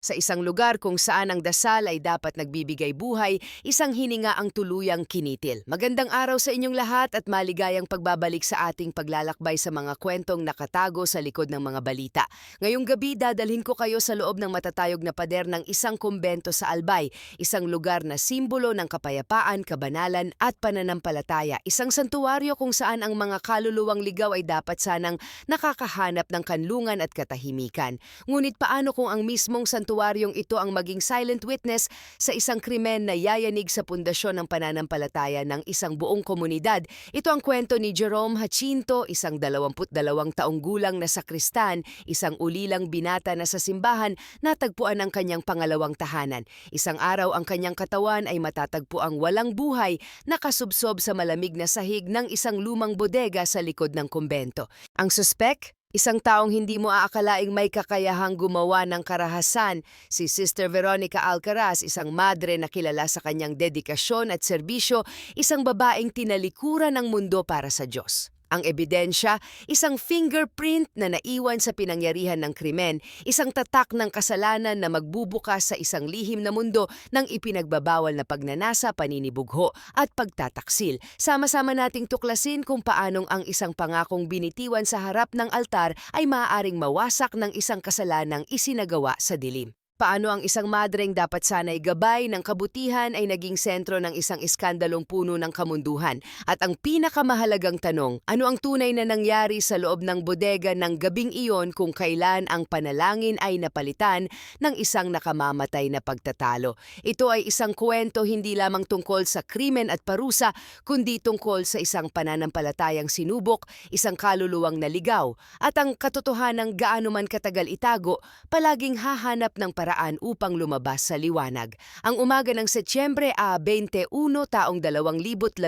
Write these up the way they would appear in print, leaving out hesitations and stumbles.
Sa isang lugar kung saan ang dasal ay dapat nagbibigay buhay, isang hininga ang tuluyang kinitil. Magandang araw sa inyong lahat at maligayang pagbabalik sa ating paglalakbay sa mga kwentong nakatago sa likod ng mga balita. Ngayong gabi, dadalhin ko kayo sa loob ng matatayog na pader ng isang kumbento sa Albay, isang lugar na simbolo ng kapayapaan, kabanalan at pananampalataya. Isang santuwaryo kung saan ang mga kaluluwang ligaw ay dapat sanang nakakahanap ng kanlungan at katahimikan. Ngunit paano kung ang mismong santuaryong ito ang maging silent witness sa isang krimen na yayanig sa pundasyon ng pananampalataya ng isang buong komunidad? Ito ang kwento ni Jerome Jacinto, isang 22 taong gulang na sakristan, isang ulilang binata na sa simbahan natagpuan ang kanyang pangalawang tahanan. Isang araw ang kanyang katawan ay matatagpuang walang buhay, nakasubsob sa malamig na sahig ng isang lumang bodega sa likod ng kumbento. Ang suspek? Isang taong hindi mo aakalaing may kakayahang gumawa ng karahasan, si Sister Veronica Alcaraz, isang madre na kilala sa kanyang dedikasyon at serbisyo, isang babaeng tinalikuran ng mundo para sa Diyos. Ang ebidensya, isang fingerprint na naiwan sa pinangyarihan ng krimen, isang tatak ng kasalanan na magbubukas sa isang lihim na mundo ng ipinagbabawal na pagnanasa, paninibugho at pagtataksil. Sama-sama nating tuklasin kung paanong ang isang pangakong binitiwan sa harap ng altar ay maaaring mawasak ng isang kasalanang isinagawa sa dilim. Paano ang isang madreng dapat sana'y gabay ng kabutihan ay naging sentro ng isang iskandalong puno ng kamunduhan. At ang pinakamahalagang tanong, ano ang tunay na nangyari sa loob ng bodega ng gabing iyon kung kailan ang panalangin ay napalitan ng isang nakamamatay na pagtatalo? Ito ay isang kwento hindi lamang tungkol sa krimen at parusa, kundi tungkol sa isang pananampalatayang sinubok, isang kaluluwang naligaw, at ang katotohanang gaano man katagal itago, palaging hahanap ng paraan upang lumabas sa liwanag. Ang umaga ng Setyembre 21 taong 2012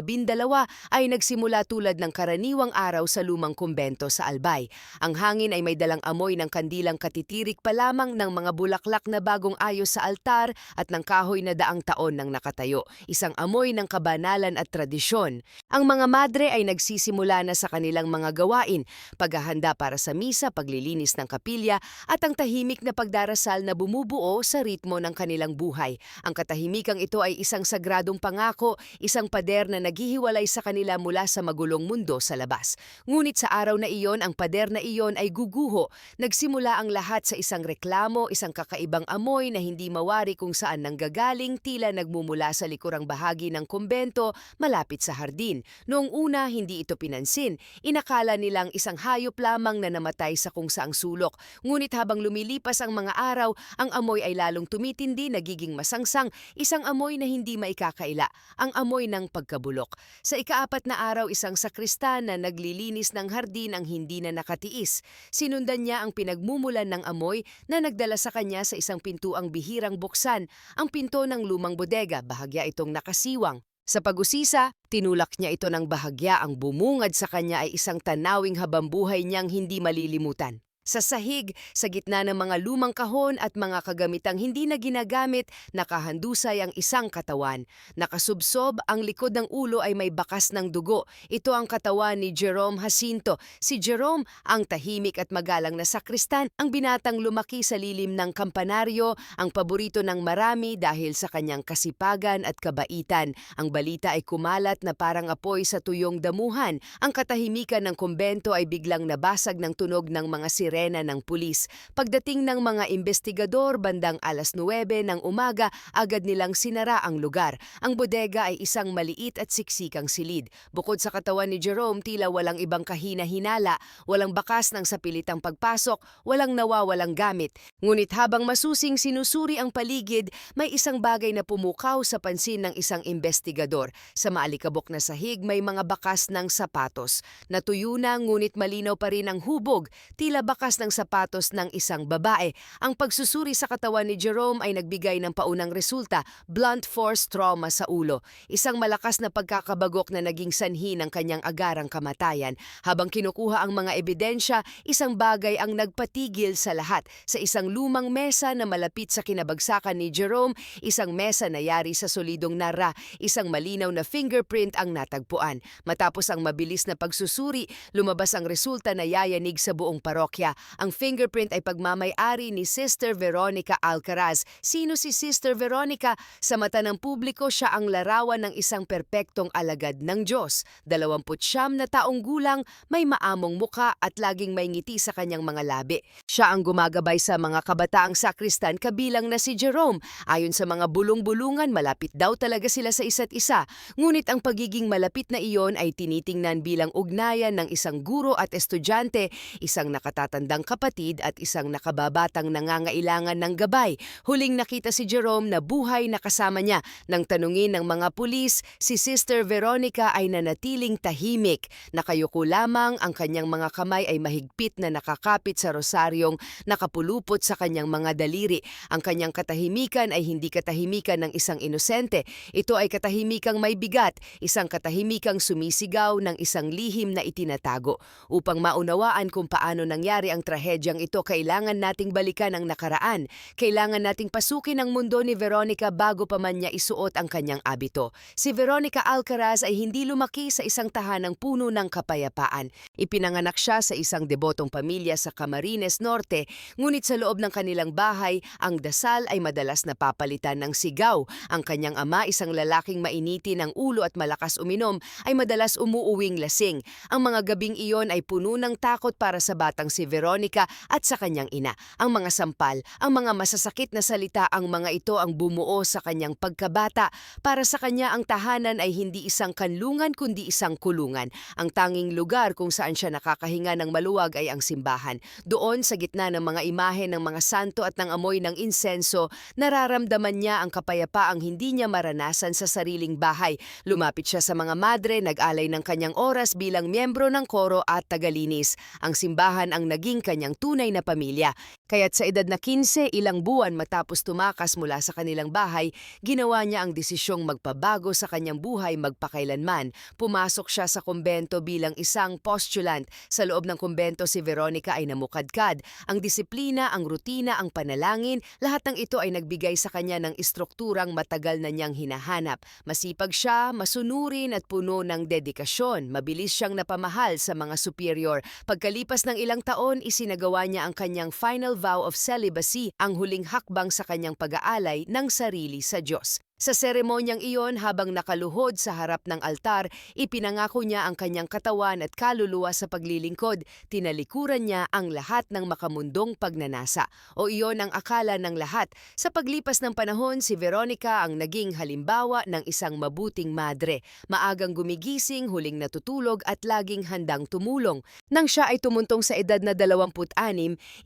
ay nagsimula tulad ng karaniwang araw sa lumang kumbento sa Albay. Ang hangin ay may dalang amoy ng kandilang katitirik pa lamang ng mga bulaklak na bagong ayos sa altar at ng kahoy na daang taon nang nakatayo, isang amoy ng kabanalan at tradisyon. Ang mga madre ay nagsisimula na sa kanilang mga gawain, paghahanda para sa misa, paglilinis ng kapilya at ang tahimik na pagdarasal na bumubuo sa ritmo ng kanilang buhay. Ang katahimikang ito ay isang sagradong pangako, isang pader na naghihiwalay sa kanila mula sa magulong mundo sa labas. Ngunit sa araw na iyon, ang pader na iyon ay guguho. Nagsimula ang lahat sa isang reklamo, isang kakaibang amoy na hindi mawari kung saan nanggagaling, tila nagmumula sa likurang bahagi ng kumbento malapit sa hardin. Noong una, hindi ito pinansin. Inakala nilang isang hayop lamang na namatay sa kung saang sulok. Ngunit habang lumilipas ang mga araw, ang amoy ay lalong tumitindi, nagiging masangsang, isang amoy na hindi maikakaila, ang amoy ng pagkabulok. Sa ika-4 na araw, isang sakristan na naglilinis ng hardin ang hindi na nakatiis. Sinundan niya ang pinagmumulan ng amoy na nagdala sa kanya sa isang pintuang bihirang buksan, ang pinto ng lumang bodega, bahagya itong nakasiwang. Sa pag-usisa, tinulak niya ito ng bahagya, ang bumungad sa kanya ay isang tanawing habambuhay niyang hindi malilimutan. Sa sahig, sa gitna ng mga lumang kahon at mga kagamitang hindi na ginagamit, nakahandusay ang isang katawan. Nakasubsob, ang likod ng ulo ay may bakas ng dugo. Ito ang katawan ni Jerome Jacinto. Si Jerome, ang tahimik at magalang na sakristan, ang binatang lumaki sa lilim ng kampanaryo, ang paborito ng marami dahil sa kanyang kasipagan at kabaitan. Ang balita ay kumalat na parang apoy sa tuyong damuhan. Ang katahimikan ng kumbento ay biglang nabasag ng tunog ng mga sirena ng pulis. Pagdating ng mga investigador bandang 9:00 ng umaga, agad nilang sinara ang lugar. Ang bodega ay isang maliit at siksikang silid. Bukod sa katawan ni Jerome, tila walang ibang kahina-hinala, walang bakas ng sapilitang pagpasok, walang nawawalang gamit. Ngunit habang masusing sinusuri ang paligid, may isang bagay na pumukaw sa pansin ng isang investigador. Sa maalikabok na sahig, may mga bakas ng sapatos. Natuyo na ngunit malinaw pa rin ang hubog, tila bakas ng sapatos ng isang babae. Ang pagsusuri sa katawan ni Jerome ay nagbigay ng paunang resulta, blunt force trauma sa ulo. Isang malakas na pagkakabagok na naging sanhi ng kanyang agarang kamatayan. Habang kinukuha ang mga ebidensya, isang bagay ang nagpatigil sa lahat. Sa isang lumang mesa na malapit sa kinabagsakan ni Jerome, isang mesa na yari sa solidong nara, isang malinaw na fingerprint ang natagpuan. Matapos ang mabilis na pagsusuri, lumabas ang resulta na yayanig sa buong parokya. Veronica. Ang fingerprint ay pagmamay-ari ni Sister Veronica Alcaraz. Sino si Sister Veronica? Sa mata ng publiko, siya ang larawan ng isang perpektong alagad ng Diyos. 29 na taong gulang, may maamong muka at laging may ngiti sa kanyang mga labi. Siya ang gumagabay sa mga kabataang sakristan kabilang na si Jerome. Ayon sa mga bulong-bulungan, malapit daw talaga sila sa isa't isa. Ngunit ang pagiging malapit na iyon ay tinitingnan bilang ugnayan ng isang guro at estudyante, isang nakatatandang kapatid at isang nakababatang nangangailangan ng gabay. Huling nakita si Jerome na buhay na kasama niya. Nang tanungin ng mga pulis, si Sister Veronica ay nanatiling tahimik. Nakayuko lamang, ang kanyang mga kamay ay mahigpit na nakakapit sa rosaryong nakapulupot sa kanyang mga daliri. Ang kanyang katahimikan ay hindi katahimikan ng isang inosente. Ito ay katahimikang may bigat, isang katahimikang sumisigaw ng isang lihim na itinatago. Upang maunawaan kung paano nangyari ang trahedyang ito, kailangan nating balikan ang nakaraan. Kailangan nating pasukin ang mundo ni Veronica bago pa man niya isuot ang kanyang abito. Si Veronica Alcaraz ay hindi lumaki sa isang tahanang puno ng kapayapaan. Ipinanganak siya sa isang debotong pamilya sa Camarines Norte, ngunit sa loob ng kanilang bahay, ang dasal ay madalas napapalitan ng sigaw. Ang kanyang ama, isang lalaking mainiti ng ulo at malakas uminom, ay madalas umuuwing lasing. Ang mga gabing iyon ay puno ng takot para sa batang si Veronica at sa kanyang ina. Ang mga sampal, ang mga masasakit na salita, ang mga ito ang bumuo sa kanyang pagkabata. Para sa kanya, ang tahanan ay hindi isang kanlungan kundi isang kulungan. Ang tanging lugar kung saan siya nakakahinga ng maluwag ay ang simbahan. Doon, sa gitna ng mga imahe ng mga santo at ng amoy ng insenso, nararamdaman niya ang kapayapaang hindi niya maranasan sa sariling bahay. Lumapit siya sa mga madre, nag-alay ng kanyang oras bilang miyembro ng koro at tagalinis. Ang simbahan ang naging kanyang tunay na pamilya. Kaya't sa edad na 15, ilang buwan matapos tumakas mula sa kanilang bahay, ginawa niya ang desisyong magpabago sa kanyang buhay magpakailanman. Pumasok siya sa kumbento bilang isang postulant. Sa loob ng kumbento, si Veronica ay namukadkad. Ang disiplina, ang rutina, ang panalangin, lahat ng ito ay nagbigay sa kanya ng istrukturang matagal na niyang hinahanap. Masipag siya, masunurin at puno ng dedikasyon. Mabilis siyang napamahal sa mga superior. Pagkalipas ng ilang taon, isinagawa niya ang kanyang final vow of celibacy, ang huling hakbang sa kanyang pag-aalay ng sarili sa Diyos. Sa seremonyang iyon, habang nakaluhod sa harap ng altar, ipinangako niya ang kanyang katawan at kaluluwa sa paglilingkod. Tinalikuran niya ang lahat ng makamundong pagnanasa. O iyon ang akala ng lahat. Sa paglipas ng panahon, si Veronica ang naging halimbawa ng isang mabuting madre. Maagang gumigising, huling natutulog at laging handang tumulong. Nang siya ay tumuntong sa edad na 26,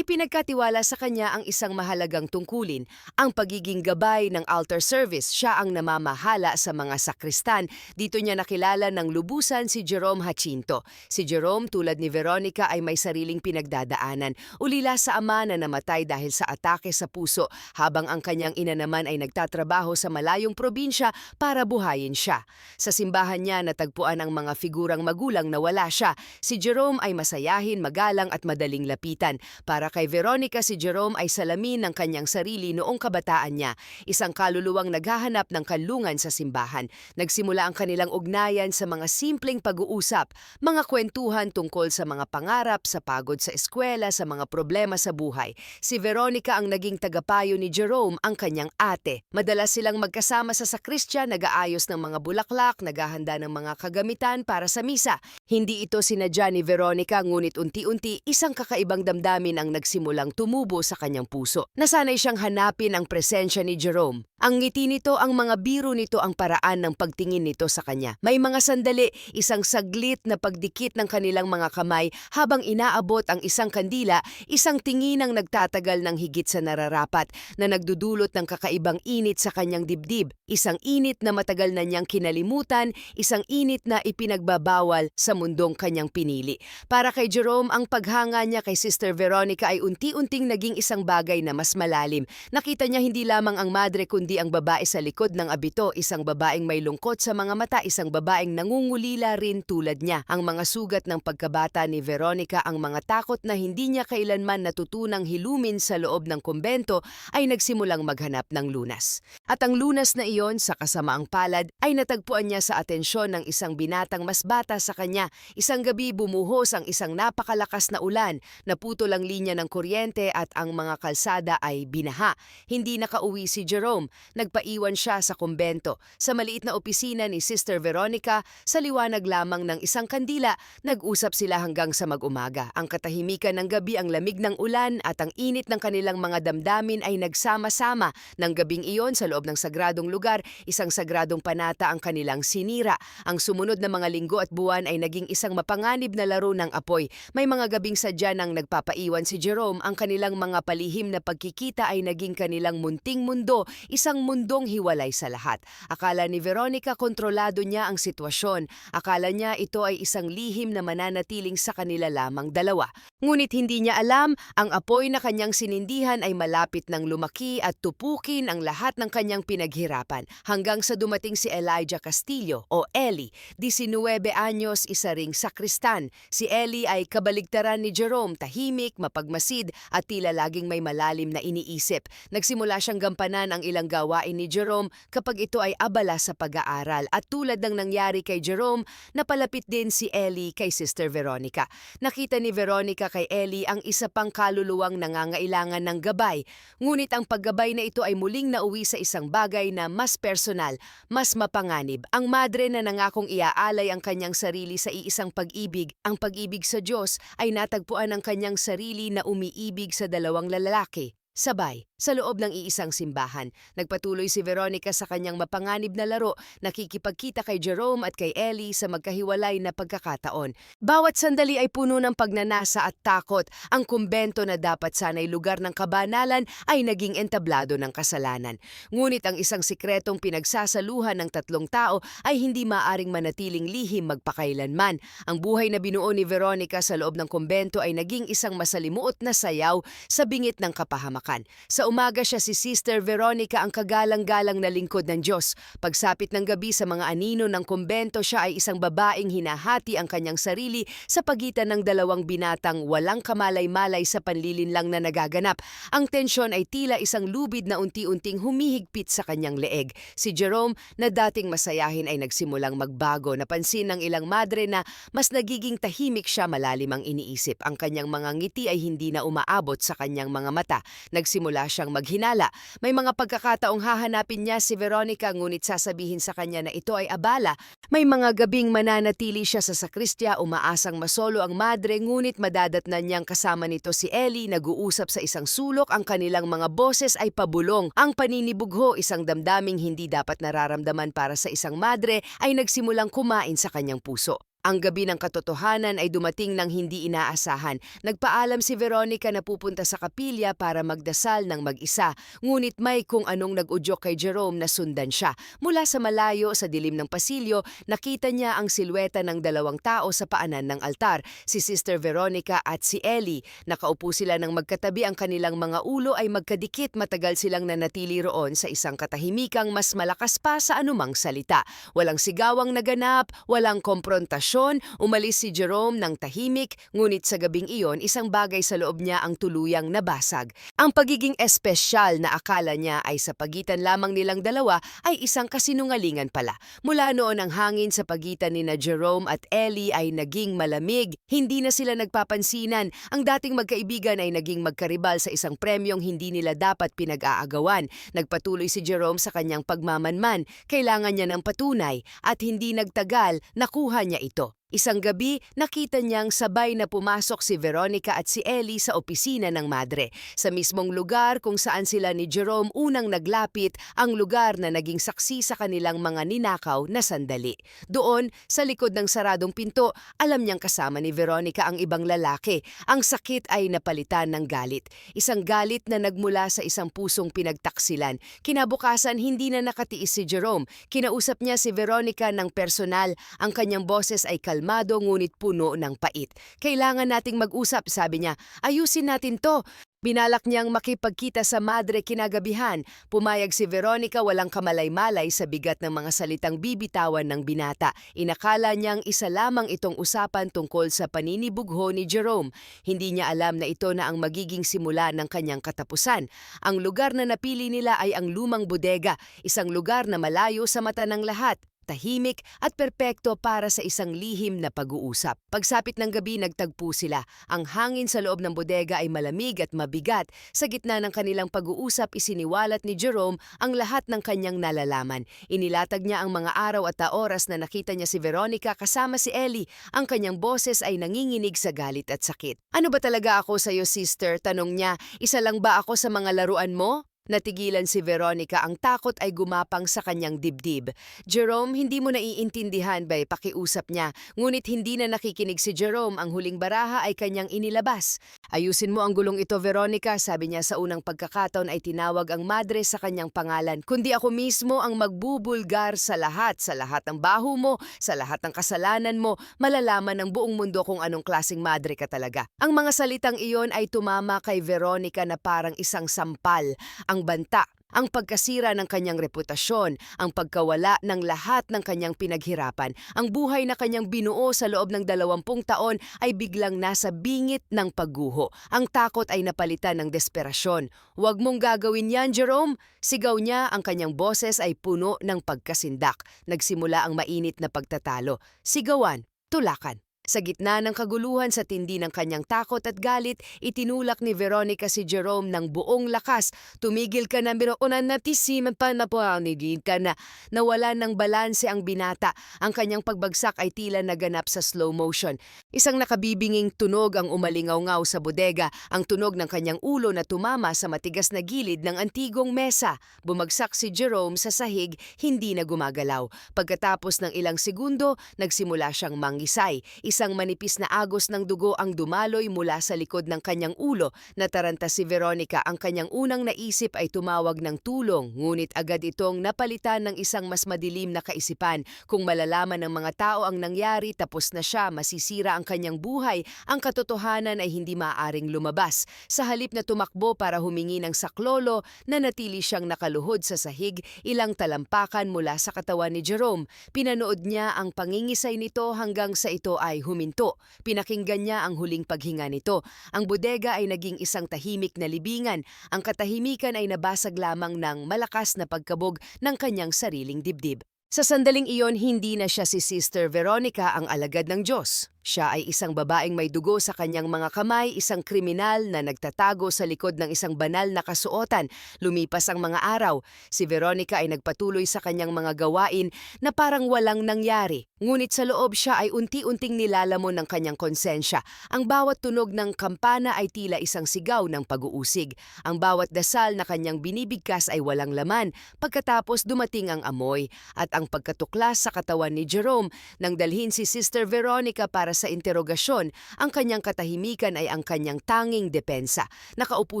ipinagkatiwala sa kanya ang isang mahalagang tungkulin, ang pagiging gabay ng altar service. Siya ang namamahala sa mga sakristan. Dito niya nakilala ng lubusan si Jerome Jacinto. Si Jerome, tulad ni Veronica, ay may sariling pinagdadaanan. Ulila sa ama na namatay dahil sa atake sa puso, habang ang kanyang ina naman ay nagtatrabaho sa malayong probinsya para buhayin siya. Sa simbahan niya natagpuan ang mga figurang magulang na wala siya. Si Jerome ay masayahin, magalang at madaling lapitan. Para kay Veronica, si Jerome ay salamin ng kanyang sarili noong kabataan niya. Isang kaluluwang naghahanap ng kanlungan sa simbahan. Nagsimula ang kanilang ugnayan sa mga simpleng pag-uusap, mga kwentuhan tungkol sa mga pangarap, sa pagod sa eskwela, sa mga problema sa buhay. Si Veronica ang naging tagapayo ni Jerome, ang kanyang ate. Madalas silang magkasama sa sakristya, nag-aayos ng mga bulaklak, naghahanda ng mga kagamitan para sa misa. Hindi ito sinadya ni Veronica, ngunit unti-unti isang kakaibang damdamin ang nagsimulang tumubo sa kanyang puso. Nasanay siyang hanapin ang presensya ni Jerome. Ang ngiti nito, ang mga biro nito, ang paraan ng pagtingin nito sa kanya. May mga sandali, isang saglit na pagdikit ng kanilang mga kamay habang inaabot ang isang kandila, isang tingin ang nagtatagal ng higit sa nararapat na nagdudulot ng kakaibang init sa kanyang dibdib. Isang init na matagal na niyang kinalimutan, isang init na ipinagbabawal sa mundong kanyang pinili. Para kay Jerome, ang paghanga niya kay Sister Veronica ay unti-unting naging isang bagay na mas malalim. Nakita niya hindi lamang ang madre kundi Hindi ang babae sa likod ng abito, isang babaeng may lungkot sa mga mata, isang babaeng nangungulila rin tulad niya. Ang mga sugat ng pagkabata ni Veronica, ang mga takot na hindi niya kailanman natutunang hilumin sa loob ng kumbento ay nagsimulang maghanap ng lunas. At ang lunas na iyon, sa kasamaang palad, ay natagpuan niya sa atensyon ng isang binatang mas bata sa kanya. Isang gabi bumuhos ang isang napakalakas na ulan, naputol ang linya ng kuryente at ang mga kalsada ay binaha. Hindi nakauwi si Jerome. Nagpaiwan siya sa kumbento. Sa maliit na opisina ni Sister Veronica, sa liwanag lamang ng isang kandila, nag-usap sila hanggang sa mag-umaga. Ang katahimikan ng gabi, ang lamig ng ulan at ang init ng kanilang mga damdamin ay nagsama-sama. Nang gabing iyon, sa loob ng sagradong lugar, isang sagradong panata ang kanilang sinira. Ang sumunod na mga linggo at buwan ay naging isang mapanganib na laro ng apoy. May mga gabing sadya nang nagpapaiwan si Jerome, ang kanilang mga palihim na pagkikita ay naging kanilang munting mundo, isang mundong hiwalay sa lahat. Akala ni Veronica kontrolado niya ang sitwasyon. Akala niya ito ay isang lihim na mananatiling sa kanila lamang dalawa. Ngunit hindi niya alam, ang apoy na kanyang sinindihan ay malapit nang lumaki at tupukin ang lahat ng kanyang pinaghirapan. Hanggang sa dumating si Elijah Castillo o Ellie, 19 anyos, isa ring sakristan. Si Ellie ay kabaligtaran ni Jerome, tahimik, mapagmasid at tila laging may malalim na iniisip. Nagsimula siyang gampanan ang ilang gawain ni Jerome kapag ito ay abala sa pag-aaral. At tulad ng nangyari kay Jerome, napalapit din si Ellie kay Sister Veronica. Nakita ni Veronica kay Ellie ang isa pang kaluluwang nangangailangan ng gabay. Ngunit ang paggabay na ito ay muling nauwi sa isang bagay na mas personal, mas mapanganib. Ang madre na nangakong iaalay ang kanyang sarili sa iisang pag-ibig, ang pag-ibig sa Diyos, ay natagpuan ang kanyang sarili na umiibig sa dalawang lalaki. Sabay, sa loob ng iisang simbahan, nagpatuloy si Veronica sa kanyang mapanganib na laro, nakikipagkita kay Jerome at kay Ellie sa magkahiwalay na pagkakataon. Bawat sandali ay puno ng pagnanasa at takot. Ang kumbento na dapat sana'y lugar ng kabanalan ay naging entablado ng kasalanan. Ngunit ang isang sikretong pinagsasaluhan ng tatlong tao ay hindi maaring manatiling lihim magpakailanman. Ang buhay na binuo ni Veronica sa loob ng kumbento ay naging isang masalimuot na sayaw sa bingit ng kapahamakan. Sa umaga siya si Sister Veronica, ang kagalang-galang na lingkod ng Diyos. Pagsapit ng gabi sa mga anino ng kumbento, siya ay isang babaeng hinahati ang kanyang sarili sa pagitan ng dalawang binatang walang kamalay-malay sa panlilinlang na nagaganap. Ang tensyon ay tila isang lubid na unti-unting humihigpit sa kanyang leeg. Si Jerome, na dating masayahin, ay nagsimulang magbago. Napansin ng ilang madre na mas nagiging tahimik siya, malalim ang iniisip. Ang kanyang mga ngiti ay hindi na umaabot sa kanyang mga mata. Nagsimula siyang maghinala. May mga pagkakataong hahanapin niya si Veronica, ngunit sasabihin sa kanya na ito ay abala. May mga gabing mananatili siya sa sakristya, umaasang masolo ang madre, ngunit madadatnan niyang kasama nito si Ellie, nag-uusap sa isang sulok, ang kanilang mga boses ay pabulong. Ang paninibugho, isang damdaming hindi dapat nararamdaman para sa isang madre, ay nagsimulang kumain sa kanyang puso. Ang gabi ng katotohanan ay dumating ng hindi inaasahan. Nagpaalam si Veronica na pupunta sa kapilya para magdasal ng mag-isa. Ngunit may kung anong nag-udyok kay Jerome na sundan siya. Mula sa malayo, sa dilim ng pasilyo, nakita niya ang silweta ng dalawang tao sa paanan ng altar, si Sister Veronica at si Ellie. Nakaupo sila ng magkatabi, ang kanilang mga ulo ay magkadikit. Matagal silang nanatili roon sa isang katahimikang mas malakas pa sa anumang salita. Walang sigawang naganap, walang komprontasyon. Umalis si Jerome ng tahimik, ngunit sa gabing iyon, isang bagay sa loob niya ang tuluyang nabasag. Ang pagiging espesyal na akala niya ay sa pagitan lamang nilang dalawa ay isang kasinungalingan pala. Mula noon, ang hangin sa pagitan ni na Jerome at Ellie ay naging malamig. Hindi na sila nagpapansinan. Ang dating magkaibigan ay naging magkaribal sa isang premyong hindi nila dapat pinag-aagawan. Nagpatuloy si Jerome sa kanyang pagmamanman. Kailangan niya ng patunay at hindi nagtagal, nakuha niya ito. Isang gabi, nakita niyang sabay na pumasok si Veronica at si Ellie sa opisina ng madre. Sa mismong lugar kung saan sila ni Jerome unang naglapit, ang lugar na naging saksi sa kanilang mga ninakaw na sandali. Doon, sa likod ng saradong pinto, alam niyang kasama ni Veronica ang ibang lalaki. Ang sakit ay napalitan ng galit. Isang galit na nagmula sa isang pusong pinagtaksilan. Kinabukasan, hindi na nakatiis si Jerome. Kinausap niya si Veronica ng personal. Ang kanyang boses ay kalmado ngunit puno ng pait. Kailangan nating mag-usap, sabi niya. Ayusin natin to. Binalak niyang makipagkita sa madre kinagabihan. Pumayag si Veronica walang kamalay-malay sa bigat ng mga salitang bibitawan ng binata. Inakala niyang isa lamang itong usapan tungkol sa paninibugho ni Jerome. Hindi niya alam na ito na ang magiging simula ng kanyang katapusan. Ang lugar na napili nila ay ang lumang bodega, isang lugar na malayo sa mata ng lahat. Tahimik at perpekto para sa isang lihim na pag-uusap. Pagsapit ng gabi nagtagpo sila. Ang hangin sa loob ng bodega ay malamig at mabigat. Sa gitna ng kanilang pag-uusap isiniwalat ni Jerome ang lahat ng kanyang nalalaman. Inilatag niya ang mga araw at oras na nakita niya si Veronica kasama si Ellie. Ang kanyang boses ay nanginginig sa galit at sakit. "Ano ba talaga ako sa iyo, sister?" tanong niya. "Isa lang ba ako sa mga laruan mo?" Natigilan si Veronica, ang takot ay gumapang sa kanyang dibdib. "Jerome, hindi mo naiintindihan ba'y pakiusap niya." Ngunit hindi na nakikinig si Jerome, ang huling baraha ay kanyang inilabas. "Ayusin mo ang gulong ito, Veronica," sabi niya sa unang pagkakataon ay tinawag ang madre sa kanyang pangalan. "Kundi ako mismo ang magbubulgar sa lahat ng baho mo, sa lahat ng kasalanan mo, malalaman ng buong mundo kung anong klaseng madre ka talaga." Ang mga salitang iyon ay tumama kay Veronica na parang isang sampal. Ang banta, ang pagkasira ng kanyang reputasyon, ang pagkawala ng lahat ng kanyang pinaghirapan, ang buhay na kanyang binuo sa loob ng 20 taon ay biglang nasa bingit ng pagguho. Ang takot ay napalitan ng desperasyon. "Huwag mong gagawin yan, Jerome!" Sigaw niya, ang kanyang boses ay puno ng pagkasindak. Nagsimula ang mainit na pagtatalo. Sigawan, tulakan. Sa gitna ng kaguluhan sa tindi ng kanyang takot at galit, itinulak ni Veronica si Jerome ng buong lakas. "Tumigil ka na, binukunan na tisiman pa na panigid ka na." Nawala ng balanse ang binata. Ang kanyang pagbagsak ay tila naganap sa slow motion. Isang nakabibinging tunog ang umalingaw-ngaw sa bodega, ang tunog ng kanyang ulo na tumama sa matigas na gilid ng antigong mesa. Bumagsak si Jerome sa sahig, hindi na gumagalaw. Pagkatapos ng ilang segundo, nagsimula siyang mangisay. Isang manipis na agos ng dugo ang dumaloy mula sa likod ng kanyang ulo. Nataranta si Veronica, ang kanyang unang naisip ay tumawag ng tulong, ngunit agad itong napalitan ng isang mas madilim na kaisipan. Kung malalaman ng mga tao ang nangyari, tapos na siya, masisira ang kanyang buhay, ang katotohanan ay hindi maaaring lumabas. Sa halip na tumakbo para humingi ng saklolo, nanatili siyang nakaluhod sa sahig, ilang talampakan mula sa katawan ni Jerome. Pinanood niya ang pangingisay nito hanggang sa ito ay huminto. Pinakinggan niya ang huling paghinga nito. Ang bodega ay naging isang tahimik na libingan. Ang katahimikan ay nabasag lamang ng malakas na pagkabog ng kanyang sariling dibdib. Sa sandaling iyon, hindi na siya si Sister Veronica ang alagad ng Diyos. Siya ay isang babaeng may dugo sa kanyang mga kamay, isang kriminal na nagtatago sa likod ng isang banal na kasuotan. Lumipas ang mga araw, si Veronica ay nagpatuloy sa kanyang mga gawain na parang walang nangyari. Ngunit sa loob siya ay unti-unting nilalamon ng kanyang konsensya. Ang bawat tunog ng kampana ay tila isang sigaw ng pag-uusig. Ang bawat dasal na kanyang binibigkas ay walang laman. Pagkatapos dumating ang amoy at ang pagkatuklas sa katawan ni Jerome. Nang dalhin si Sister Veronica para sa interogasyon, ang kanyang katahimikan ay ang kanyang tanging depensa. Nakaupo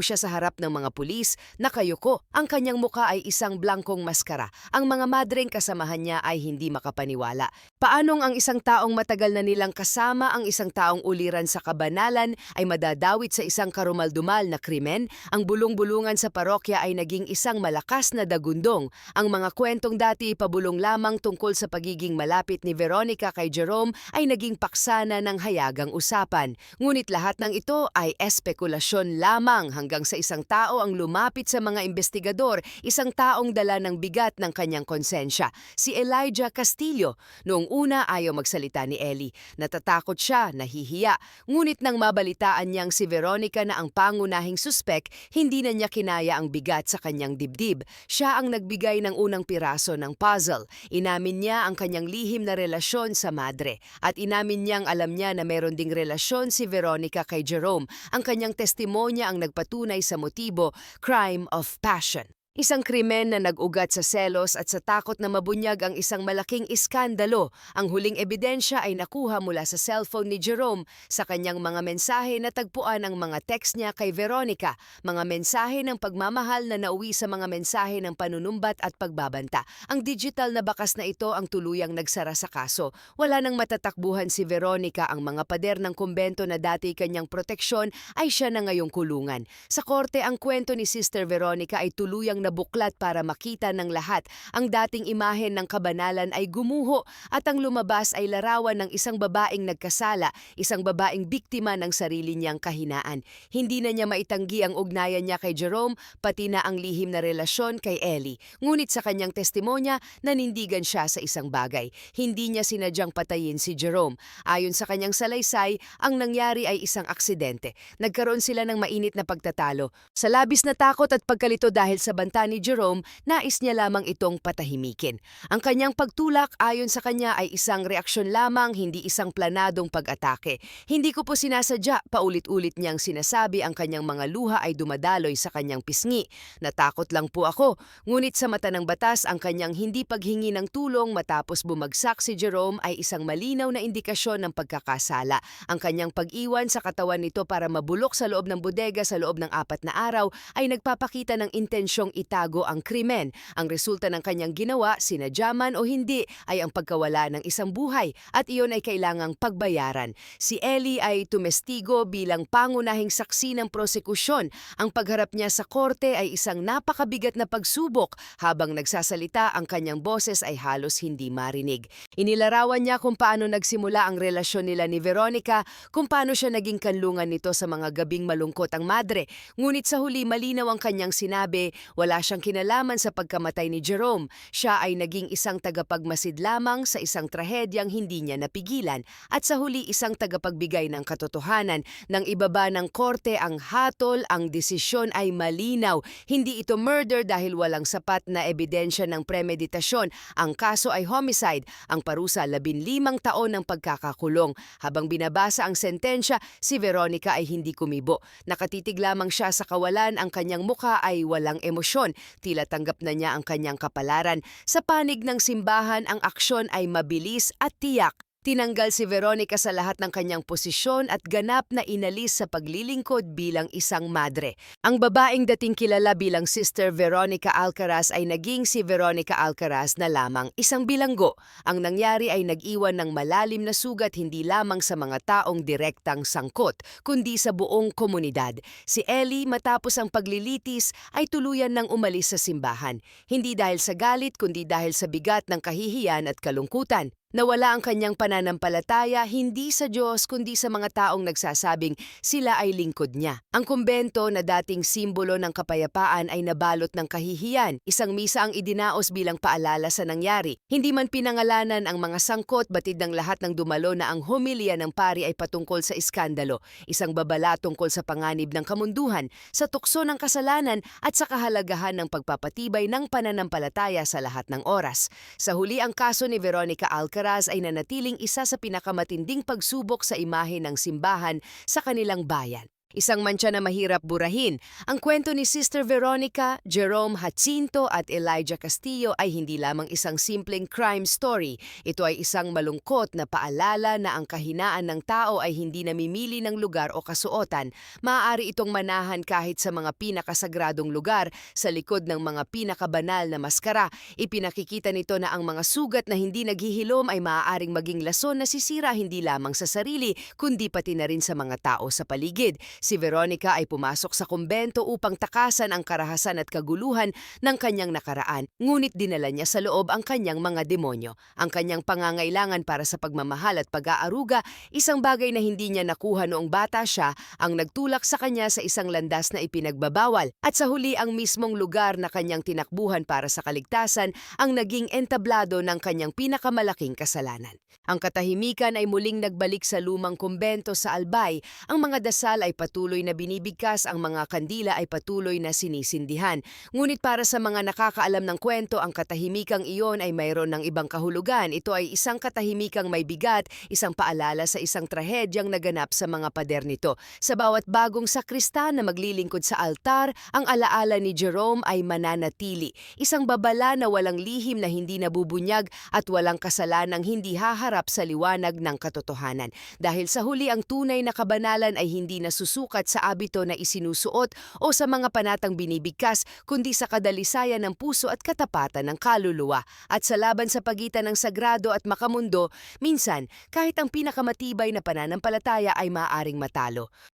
siya sa harap ng mga pulis, nakayuko. Ang kanyang muka ay isang blankong maskara. Ang mga madreng kasamahan niya ay hindi makapaniwala. Paanong ang isang taong matagal na nilang kasama, ang isang taong uliran sa kabanalan, ay madadawit sa isang karumaldumal na krimen? Ang bulong-bulungan sa parokya ay naging isang malakas na dagundong. Ang mga kwentong dati pabulong lamang tungkol sa pagiging malapit ni Veronica kay Jerome ay naging paksa ng hayagang usapan. Ngunit lahat ng ito ay espekulasyon lamang hanggang sa isang tao ang lumapit sa mga investigador, isang taong dala ng bigat ng kanyang konsensya, si Elijah Castillo. Noong una ayaw magsalita ni Ellie. Natatakot siya, nahihiya. Ngunit nang mabalitaan niyang si Veronica na ang pangunahing suspek, hindi na niya kinaya ang bigat sa kanyang dibdib. Siya ang nagbigay ng unang piraso ng puzzle. Inamin niya ang kanyang lihim na relasyon sa madre. At inamin niyang alam niya na meron ding relasyon si Veronica kay Jerome. Ang kanyang testimonya ang nagpatunay sa motibo, crime of passion. Isang krimen na nag-ugat sa selos at sa takot na mabunyag ang isang malaking iskandalo. Ang huling ebidensya ay nakuha mula sa cellphone ni Jerome sa kanyang mga mensahe na tagpuan ang mga text niya kay Veronica, mga mensahe ng pagmamahal na nauwi sa mga mensahe ng panunumbat at pagbabanta. Ang digital na bakas na ito ang tuluyang nagsara sa kaso. Wala nang matatakbuhan si Veronica, ang mga pader ng kumbento na dati kanyang proteksyon ay siya na ngayong kulungan. Sa korte, ang kwento ni Sister Veronica ay tuluyang nabuklat para makita ng lahat. Ang dating imahen ng kabanalan ay gumuho at ang lumabas ay larawan ng isang babaeng nagkasala, isang babaeng biktima ng sarili niyang kahinaan. Hindi na niya maitanggi ang ugnayan niya kay Jerome, pati na ang lihim na relasyon kay Ellie. Ngunit sa kanyang testimonya, nanindigan siya sa isang bagay. Hindi niya sinadyang patayin si Jerome. Ayon sa kanyang salaysay, ang nangyari ay isang aksidente. Nagkaroon sila ng mainit na pagtatalo. Sa labis na takot at pagkalito dahil sa banta ni Jerome, nais niya lamang itong patahimikin. Ang kanyang pagtulak ayon sa kanya ay isang reaksyon lamang, hindi isang planadong pag-atake. Hindi ko po sinasadya, paulit-ulit niyang sinasabi, ang kanyang mga luha ay dumadaloy sa kanyang pisngi. Natakot lang po ako. Ngunit sa mata ng batas, ang kanyang hindi paghingi ng tulong matapos bumagsak si Jerome ay isang malinaw na indikasyon ng pagkakasala. Ang kanyang pag-iwan sa katawan nito para mabulok sa loob ng bodega sa loob ng 4 na araw ay nagpapakita ng intensyong itago ang krimen. Ang resulta ng kanyang ginawa, sinadya man o hindi, ay ang pagkawala ng isang buhay at iyon ay kailangang pagbayaran. Si Ellie ay tumestigo bilang pangunahing saksi ng prosekusyon. Ang pagharap niya sa korte ay isang napakabigat na pagsubok. Habang nagsasalita, ang kanyang boses ay halos hindi marinig. Inilarawan niya kung paano nagsimula ang relasyon nila ni Veronica, kung paano siya naging kanlungan nito sa mga gabing malungkot ang madre. Ngunit sa huli, malinaw ang kanyang sinabi, wala siyang kinalaman sa pagkamatay ni Jerome. Siya ay naging isang tagapagmasid lamang sa isang trahedyang hindi niya napigilan at sa huli isang tagapagbigay ng katotohanan. Nang ibaba ng korte ang hatol, ang desisyon ay malinaw. Hindi ito murder dahil walang sapat na ebidensya ng premeditasyon. Ang kaso ay homicide. Ang parusa 15 taon ng pagkakakulong. Habang binabasa ang sentensya, si Veronica ay hindi kumibo. Nakatitig lamang siya sa kawalan, ang kanyang mukha ay walang emosyon. Tila tanggap na niya ang kanyang kapalaran. Sa panig ng simbahan, ang aksyon ay mabilis at tiyak. Tinanggal si Veronica sa lahat ng kanyang posisyon at ganap na inalis sa paglilingkod bilang isang madre. Ang babaeng dating kilala bilang Sister Veronica Alcaraz ay naging si Veronica Alcaraz na lamang, isang bilanggo. Ang nangyari ay nag-iwan ng malalim na sugat hindi lamang sa mga taong direktang sangkot, kundi sa buong komunidad. Si Ellie, matapos ang paglilitis, ay tuluyan ng umalis sa simbahan. Hindi dahil sa galit, kundi dahil sa bigat ng kahihiyan at kalungkutan. Nawala ang kanyang pananampalataya hindi sa Diyos kundi sa mga taong nagsasabing sila ay lingkod niya. Ang kumbento na dating simbolo ng kapayapaan ay nabalot ng kahihiyan. Isang misa ang idinaos bilang paalala sa nangyari. Hindi man pinangalanan ang mga sangkot, batid ng lahat ng dumalo na ang homilya ng pari ay patungkol sa iskandalo. Isang babala tungkol sa panganib ng kamunduhan, sa tukso ng kasalanan at sa kahalagahan ng pagpapatibay ng pananampalataya sa lahat ng oras. Sa huli, ang kaso ni Veronica Alcaraz ay nanatiling isa sa pinakamatinding pagsubok sa imahe ng simbahan sa kanilang bayan. Isang mantsa na mahirap burahin. Ang kwento ni Sister Veronica, Jerome Jacinto at Elijah Castillo ay hindi lamang isang simpleng crime story. Ito ay isang malungkot na paalala na ang kahinaan ng tao ay hindi namimili ng lugar o kasuotan. Maaari itong manahan kahit sa mga pinakasagradong lugar, sa likod ng mga pinakabanal na maskara. Ipinakikita nito na ang mga sugat na hindi naghihilom ay maaaring maging lason na sisira hindi lamang sa sarili, kundi pati na rin sa mga tao sa paligid. Si Veronica ay pumasok sa kumbento upang takasan ang karahasan at kaguluhan ng kanyang nakaraan, ngunit dinala niya sa loob ang kanyang mga demonyo. Ang kanyang pangangailangan para sa pagmamahal at pag-aaruga, isang bagay na hindi niya nakuha noong bata siya, ang nagtulak sa kanya sa isang landas na ipinagbabawal. At sa huli, ang mismong lugar na kanyang tinakbuhan para sa kaligtasan ang naging entablado ng kanyang pinakamalaking kasalanan. Ang katahimikan ay muling nagbalik sa lumang kumbento sa Albay. Ang mga dasal ay patuloy na binibigkas, ang mga kandila ay patuloy na sinisindihan. Ngunit para sa mga nakakaalam ng kwento, ang katahimikang iyon ay mayroon ng ibang kahulugan. Ito ay isang katahimikang may bigat, isang paalala sa isang trahedyang naganap sa mga pader nito. Sa bawat bagong sakristan na maglilingkod sa altar, ang alaala ni Jerome ay mananatili. Isang babala na walang lihim, na hindi nabubunyag at walang kasalanang hindi haharap sa liwanag ng katotohanan. Dahil sa huli, ang tunay na kabanalan ay hindi nasusukat sa abito na isinusuot o sa mga panatang binibigkas, kundi sa kadalisayan ng puso at katapatan ng kaluluwa. At sa laban sa pagitan ng sagrado at makamundo, minsan, kahit ang pinakamatibay na pananampalataya ay maaaring matalo.